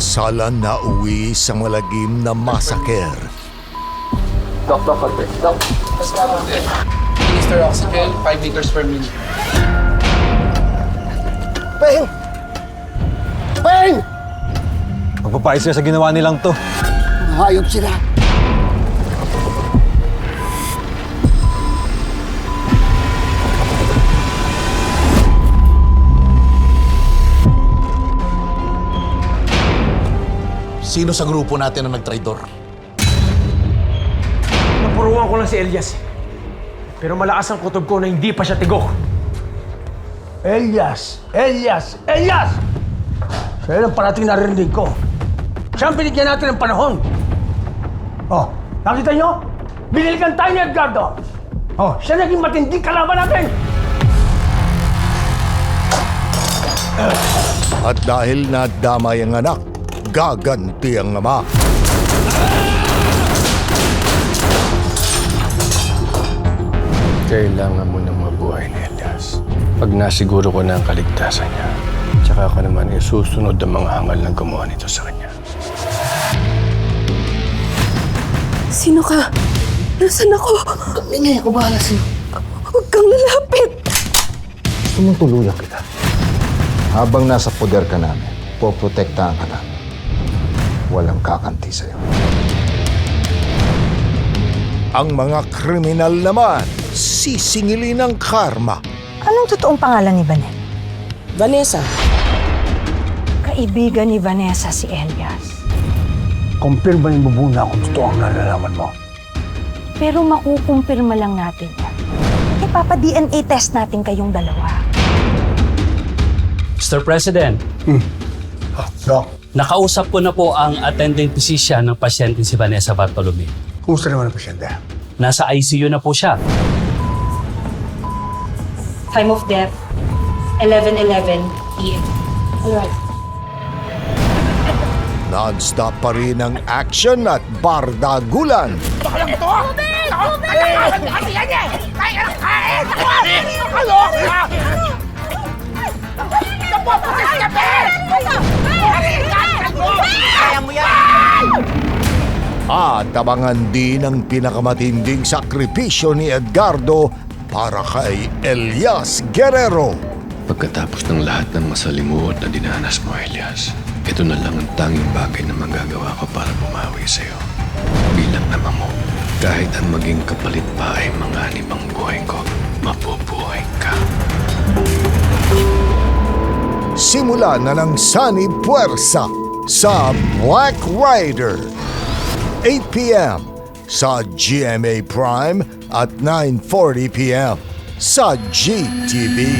kasalan na uwi sa malagim na masaker. Mr. Oxygen, 5 liters per minute. Peng! Peng! Magpapait sila sa ginawa nilang to. Hayop sila. Sino sa grupo natin ang nagtraidor? Napuruan ko lang si Elias. Pero malakas ang kutob ko na hindi pa siya tigok. Elias! Elias! Elias! Siya ang parating narinig ko. Siya ang binigyan natin ng panahon. Oh, nakita nyo? Binilikan tayo ni Edgardo. Oh, siya naging matinding kalaban natin. At dahil nadamay ang anak, gaganti ang ama. Kailangan mo nang mabuhay ni Elias. Pag nasiguro ko na ang kaligtasan niya, tsaka ka naman isusunod ang mga hangal na gumawa nito sa kanya. Sino ka? Nasaan ako? Ingay, ako bahala sa'yo. Huwag kang lalapit! Gusto mong tuluyan kita. Habang nasa poder ka namin, poprotektahan ka namin. Walang kakanti sa'yo. Ang mga kriminal naman, sisingilin ng karma. Anong totoong pangalan ni Vanessa? Vanessa. Kaibigan ni Vanessa si Elias. Kumpirma ni Bubuna kung totoo ang nalalaman mo. Pero makukumpirma lang natin yan. Ipapa-DNA test natin kayong dalawa. Mr. President, Doc, nakausap ko na po ang attending physician ng pasyente si Vanessa Bartolome. kumusta naman ang pasyente? Nasa ICU na po siya. Time of death, 11:11 p.m. Alright. Non-stop pa rin ang action at bardagulan. At abangan din ang pinakamatinding sakripisyo ni Edgardo para kay Elias Guerrero. Pagkatapos ng lahat ng masalimuot na dinanas mo, Elias, ito na lang ang tanging bagay na magagawa ko para bumawi sa'yo. Bilang ama mo, kahit ang maging kapalit pa ay manganib ang buhay ko, mabubuhay ka. Simula na ng Sunny Puwersa sa Black Rider. 8 p.m. sa GMA Prime at 9:40 p.m. sa GTV.